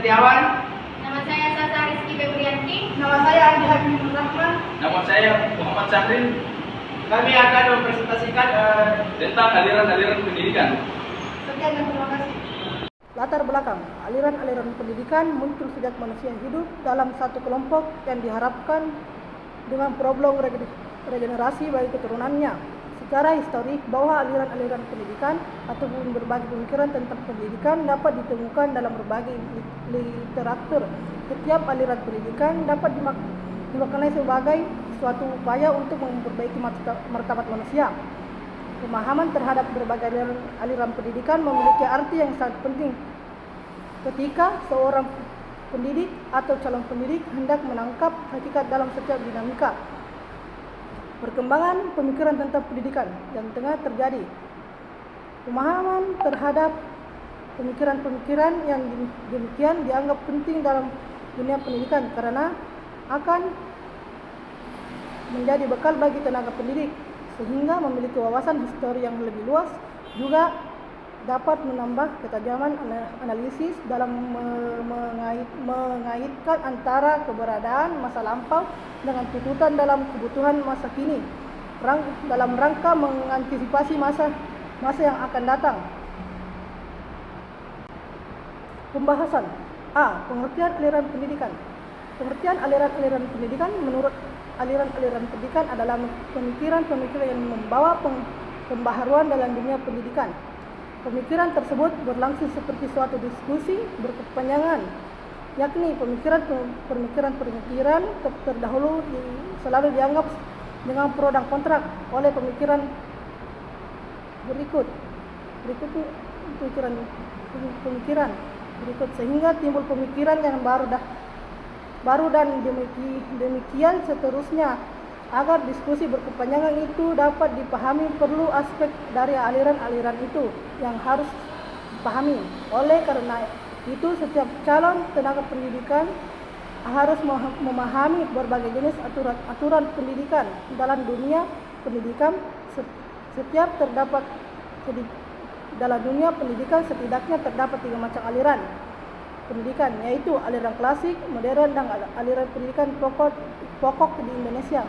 Setiawan. Nama saya Sasa Rizky Febrianti. Nama saya Andi Habibur Rahman. Nama saya Muhammad Syahrin. Kami akan mempresentasikan Tentang aliran-aliran pendidikan. Sekian dan terima kasih. Latar belakang aliran-aliran pendidikan muncul sejak manusia hidup dalam satu kelompok yang diharapkan dengan problem regenerasi bagi keturunannya. Secara historik bahwa aliran-aliran pendidikan ataupun berbagai pemikiran tentang pendidikan dapat ditemukan dalam berbagai literatur. Setiap aliran pendidikan dapat dimaknai sebagai suatu upaya untuk memperbaiki martabat manusia. Pemahaman terhadap berbagai aliran pendidikan memiliki arti yang sangat penting ketika seorang pendidik atau calon pendidik hendak menangkap hakikat dalam setiap dinamika perkembangan pemikiran tentang pendidikan yang tengah terjadi. Pemahaman terhadap pemikiran-pemikiran yang demikian dianggap penting dalam dunia pendidikan karena akan menjadi bekal bagi tenaga pendidik, sehingga memiliki wawasan histori yang lebih luas, juga dapat menambah ketajaman analisis dalam mengaitkan antara keberadaan masa lampau dengan tuntutan dalam kebutuhan masa kini dalam rangka mengantisipasi masa yang akan datang. Pembahasan pengertian aliran pendidikan. Pengertian aliran-aliran pendidikan menurut aliran-aliran pendidikan adalah pemikiran-pemikiran yang membawa pembaharuan dalam dunia pendidikan. Pemikiran tersebut berlangsung seperti suatu diskusi berkepanjangan, yakni pemikiran terdahulu selalu dianggap dengan pro dan kontra oleh pemikiran berikut sehingga timbul pemikiran yang baru dan demikian seterusnya. Agar diskusi berkepanjangan itu dapat dipahami, perlu aspek dari aliran-aliran itu yang harus dipahami. Oleh karena itu, setiap calon tenaga pendidikan harus memahami berbagai jenis aturan pendidikan dalam dunia pendidikan. Dalam dunia pendidikan setidaknya terdapat 3 macam aliran pendidikan, yaitu aliran klasik, modern, dan aliran pendidikan pokok di Indonesia.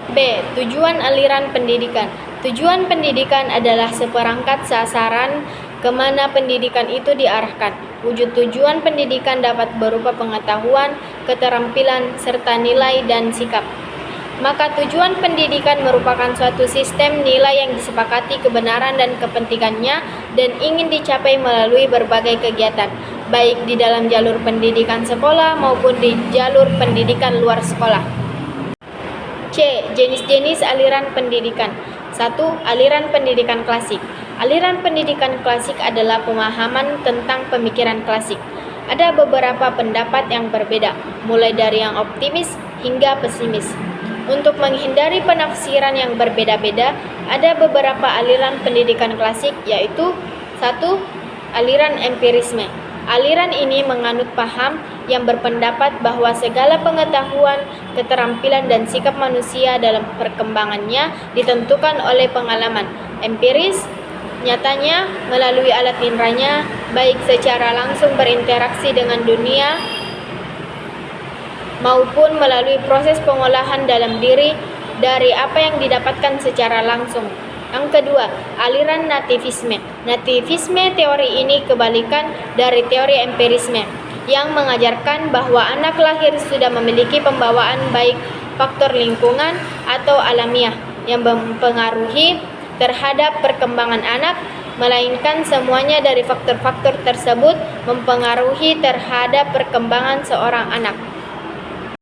B. Tujuan aliran pendidikan. Tujuan pendidikan adalah seperangkat sasaran kemana pendidikan itu diarahkan. Wujud tujuan pendidikan dapat berupa pengetahuan, keterampilan, serta nilai dan sikap. Maka tujuan pendidikan merupakan suatu sistem nilai yang disepakati kebenaran dan kepentingannya dan ingin dicapai melalui berbagai kegiatan, baik di dalam jalur pendidikan sekolah maupun di jalur pendidikan luar sekolah. C. Jenis-jenis aliran pendidikan. 1. Aliran pendidikan klasik. Aliran pendidikan klasik adalah pemahaman tentang pemikiran klasik. Ada beberapa pendapat yang berbeda, mulai dari yang optimis hingga pesimis. Untuk menghindari penafsiran yang berbeda-beda, ada beberapa aliran pendidikan klasik, yaitu 1. Aliran empirisme. Aliran ini menganut paham yang berpendapat bahwa segala pengetahuan, keterampilan, dan sikap manusia dalam perkembangannya ditentukan oleh pengalaman empiris, nyatanya melalui alat inderanya, baik secara langsung berinteraksi dengan dunia maupun melalui proses pengolahan dalam diri dari apa yang didapatkan secara langsung. Yang kedua, aliran nativisme. Nativisme teori ini kebalikan dari teori empirisme yang mengajarkan bahwa anak lahir sudah memiliki pembawaan baik faktor lingkungan atau alamiah yang mempengaruhi terhadap perkembangan anak, melainkan semuanya dari faktor-faktor tersebut mempengaruhi terhadap perkembangan seorang anak.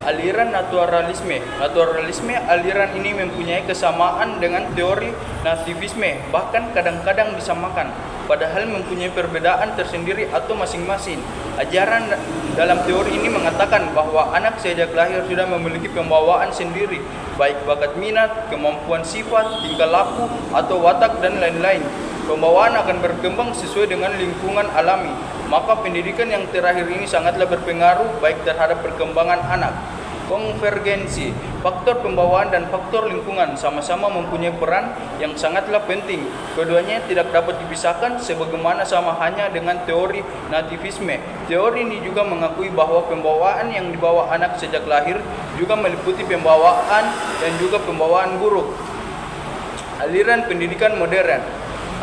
Aliran naturalisme. Naturalisme aliran ini mempunyai kesamaan dengan teori nativisme, bahkan kadang-kadang disamakan, padahal mempunyai perbedaan tersendiri atau masing-masing. Ajaran dalam teori ini mengatakan bahwa anak sejak lahir sudah memiliki pembawaan sendiri, baik bakat minat, kemampuan sifat, tingkah laku, atau watak, dan lain-lain. Pembawaan akan berkembang sesuai dengan lingkungan alami. Maka pendidikan yang terakhir ini sangatlah berpengaruh baik terhadap perkembangan anak. konvergensi. Faktor pembawaan dan faktor lingkungan sama-sama mempunyai peran yang sangatlah penting. Keduanya tidak dapat dipisahkan sebagaimana sama halnya dengan teori nativisme. Teori ini juga mengakui bahwa pembawaan yang dibawa anak sejak lahir juga meliputi pembawaan dan juga pembawaan buruk. Aliran pendidikan modern.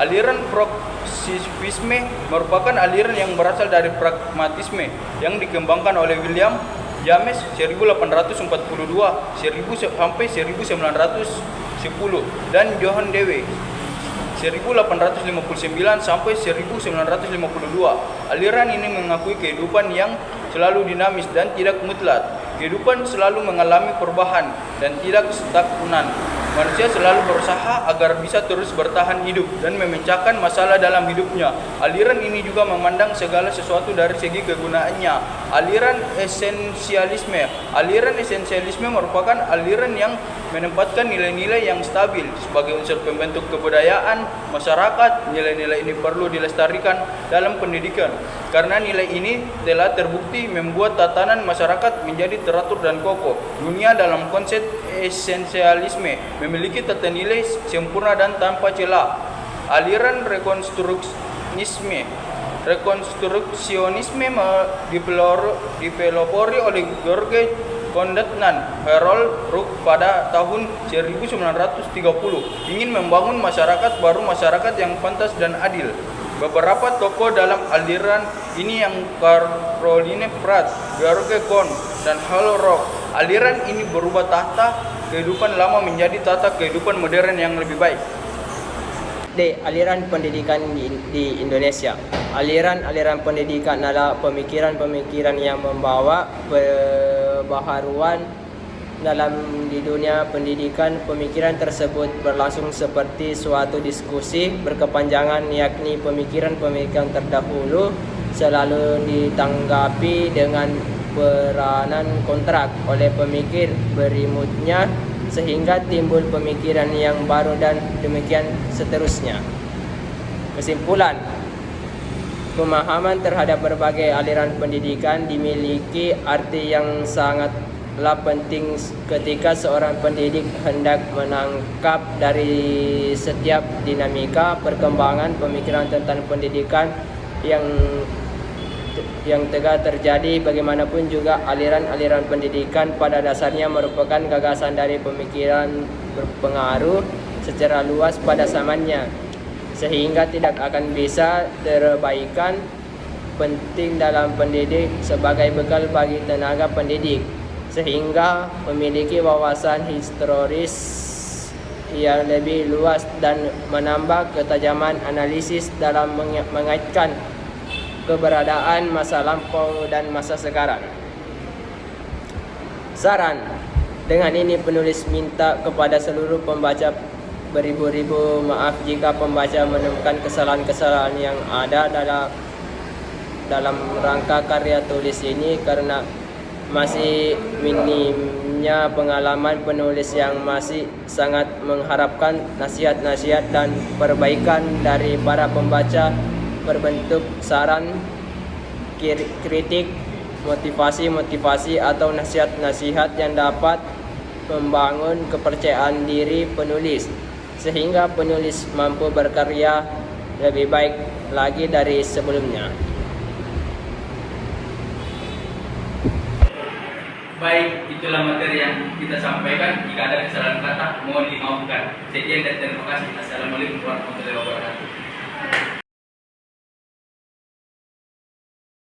Aliran progresivisme merupakan aliran yang berasal dari pragmatisme yang dikembangkan oleh William James 1842 sampai 1910 dan Johann Dewey 1859 sampai 1952. Aliran ini mengakui kehidupan yang selalu dinamis dan tidak mutlak. Kehidupan selalu mengalami perubahan dan tidak stagnan. Manusia selalu berusaha agar bisa terus bertahan hidup dan memecahkan masalah dalam hidupnya. Aliran ini juga memandang segala sesuatu dari segi kegunaannya. Aliran esensialisme. Aliran esensialisme merupakan aliran yang menempatkan nilai-nilai yang stabil sebagai unsur pembentuk kebudayaan masyarakat. Nilai-nilai ini perlu dilestarikan dalam pendidikan karena nilai ini telah terbukti membuat tatanan masyarakat menjadi teratur dan kokoh. Dunia dalam konsep esensialisme memiliki tata nilai sempurna dan tanpa celah. Aliran rekonstruksionisme dipelopori oleh George Condatnan Harold Rook pada tahun 1930 ingin membangun masyarakat baru, masyarakat yang pantas dan adil. Beberapa tokoh dalam aliran ini yang Caroline Pratt, George Kohn, dan Harold Rook. Aliran ini berubah tata kehidupan lama menjadi tata kehidupan modern yang lebih baik. Aliran pendidikan di Indonesia. Aliran pendidikan adalah pemikiran-pemikiran yang membawa pembaharuan di dunia pendidikan. Pemikiran tersebut berlangsung seperti suatu diskusi berkepanjangan, yakni pemikiran-pemikiran terdahulu selalu ditanggapi dengan peranan kontrak oleh pemikir berikutnya sehingga timbul pemikiran yang baru dan demikian seterusnya. Kesimpulan, pemahaman terhadap berbagai aliran pendidikan dimiliki arti yang sangatlah penting ketika seorang pendidik hendak menangkap dari setiap dinamika perkembangan pemikiran tentang pendidikan yang tengah terjadi. Bagaimanapun juga aliran-aliran pendidikan pada dasarnya merupakan gagasan dari pemikiran berpengaruh secara luas pada zamannya, sehingga tidak akan bisa terbaikan penting dalam pendidik sebagai bekal bagi tenaga pendidik, sehingga memiliki wawasan historis yang lebih luas dan menambah ketajaman analisis dalam mengaitkan keberadaan masa lampau dan masa sekarang. Saran, dengan ini penulis minta kepada seluruh pembaca beribu-ribu maaf jika pembaca menemukan kesalahan-kesalahan yang ada dalam rangka karya tulis ini, karena masih minimnya pengalaman penulis yang masih sangat mengharapkan nasihat-nasihat dan perbaikan dari para pembaca berbentuk saran, kritik, motivasi atau nasihat-nasihat yang dapat membangun kepercayaan diri penulis sehingga penulis mampu berkarya lebih baik lagi dari sebelumnya. Baik, itulah materi yang kita sampaikan. Jika ada kesalahan kata, mohon dimaafkan. Sekian dan terima kasih. Assalamualaikum warahmatullahi wabarakatuh.